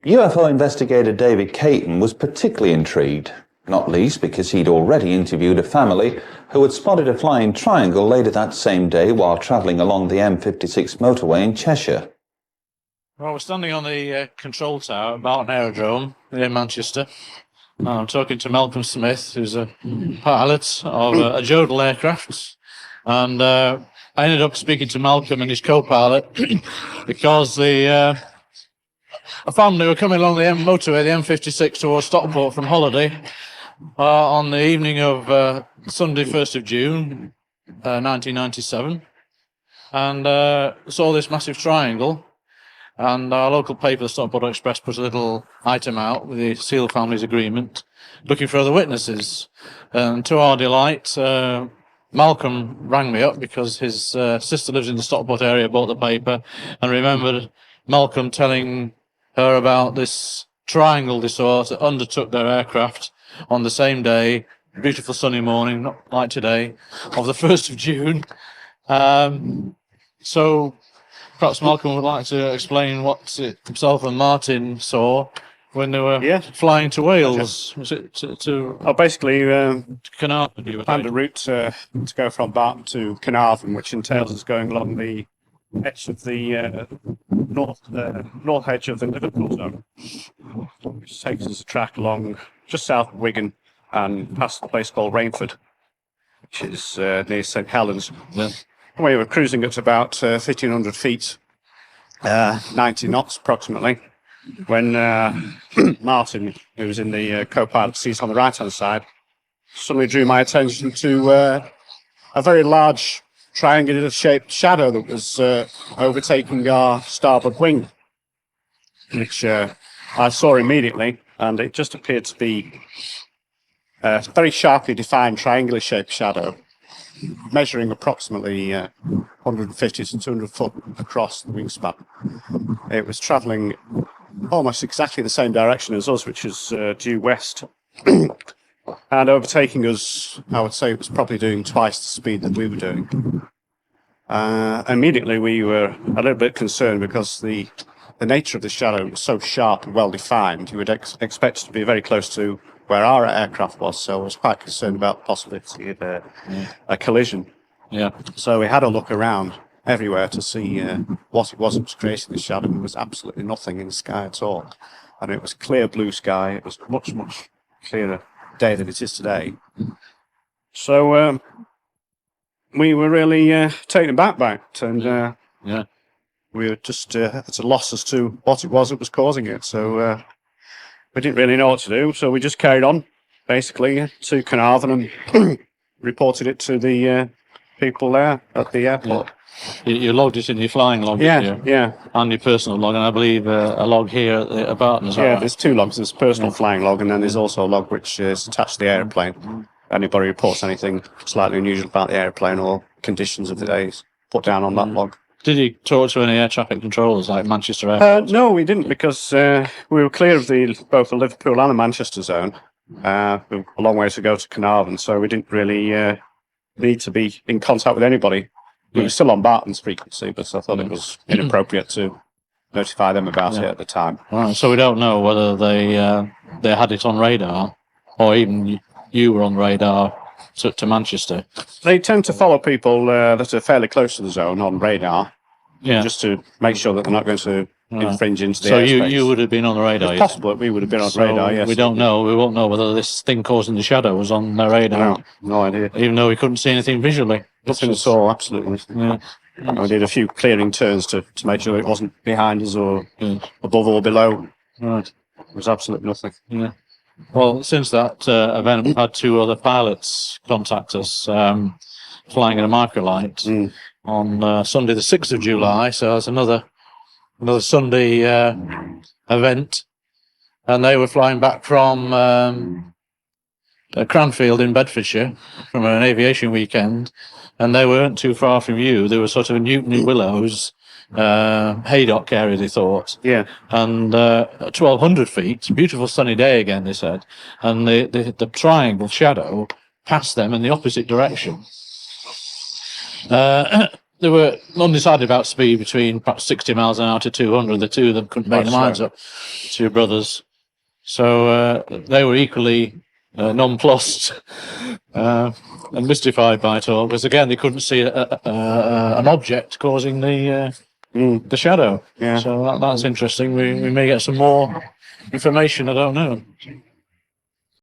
UFO investigator David Cayton was particularly intrigued, not least because he'd already interviewed a family who had spotted a flying triangle later that same day while travelling along the M56 motorway in Cheshire. Well, we're standing on the control tower at Barton Aerodrome near Manchester. I'm talking to Malcolm Smith, who's a pilot of a Jodel aircraft. And I ended up speaking to Malcolm and his co-pilot because a family were coming along the motorway, the M56, towards Stockport from holiday on the evening of Sunday, 1st of June, 1997, and saw this massive triangle. And our local paper, the Stockport Express, put a little item out with the Seal family's agreement, looking for other witnesses. And to our delight, Malcolm rang me up because his sister lives in the Stockport area, bought the paper, and remembered Malcolm telling her about this triangle they saw that undertook their aircraft on the same day, beautiful sunny morning, not like today, of the 1st of June. So perhaps Malcolm would like to explain what himself and Martin saw when they were flying to Wales. Was it to basically Carnarvon? You planned a route to go from Barton to Carnarvon, which entails us going along the edge of the north edge of the Liverpool zone, which takes us a track along just south of Wigan and past a place called Rainford, which is near St Helens. Yeah. We were cruising at about 1,500 feet, 90 knots approximately, when Martin, who was in the co-pilot seat on the right-hand side, suddenly drew my attention to a very large triangular-shaped shadow that was overtaking our starboard wing, which I saw immediately, and it just appeared to be a very sharply defined triangular-shaped shadow, measuring approximately 150 to 200 foot across the wingspan. It was travelling almost exactly the same direction as us, which is due west, and overtaking us. I would say it was probably doing twice the speed that we were doing. Immediately we were a little bit concerned because the nature of the shadow was so sharp and well defined. You would expect it to be very close to where our aircraft was, so I was quite concerned about the possibility of a collision. Yeah. So we had a look around everywhere to see what it was that was creating the shadow. There was absolutely nothing in the sky at all. And it was clear blue sky. It was much, much clearer day than it is today. So we were really taken aback by it, and we were just at a loss as to what it was that was causing it. So we didn't really know what to do, so we just carried on, basically, to Carnarvon and reported it to the people there at the airport. Yeah. You logged it in your flying log, yeah, and your personal log, and I believe a log here at Barton as well. Yeah, there's two logs. There's personal flying log, and then there's also a log which is attached to the aeroplane. Anybody reports anything slightly unusual about the aeroplane or conditions of the day is put down on that log. Did you talk to any air traffic controllers like Manchester Airport? No, we didn't, because we were clear of both the Liverpool and the Manchester zone. A long way to go to Carnarvon, so we didn't really need to be in contact with anybody. We were still on Barton's frequency, but I thought it was inappropriate to notify them about it at the time. Right, so we don't know whether they had it on radar, or even you were on radar to Manchester. They tend to follow people that are fairly close to the zone on radar, just to make sure that they're not going to infringe into the airspace. So you would have been on the radar? It's possible that we would have been on radar, yes. We don't know. We won't know whether this thing causing the shadow was on their radar. No idea. Even though we couldn't see anything visually. Nothing at all, absolutely. Yeah. We did a few clearing turns to make sure it wasn't behind us or above or below. Right. There was absolutely nothing. Yeah. Well, since that event, we've had two other pilots contact us flying in a microlight on Sunday the 6th of July, so that's another Sunday event. And they were flying back from Cranfield in Bedfordshire from an aviation weekend, and they weren't too far from you. They were sort of Newton Willows, Haydock area, they thought. Yeah. And 1,200 feet, beautiful sunny day again, they said, and the triangle shadow passed them in the opposite direction. they were undecided about speed between perhaps 60 miles an hour to 200. The two of them couldn't make their minds up. Two brothers. So they were equally nonplussed and mystified by it all, because again they couldn't see an object causing the shadow. Yeah. So that's interesting. We may get some more information. I don't know.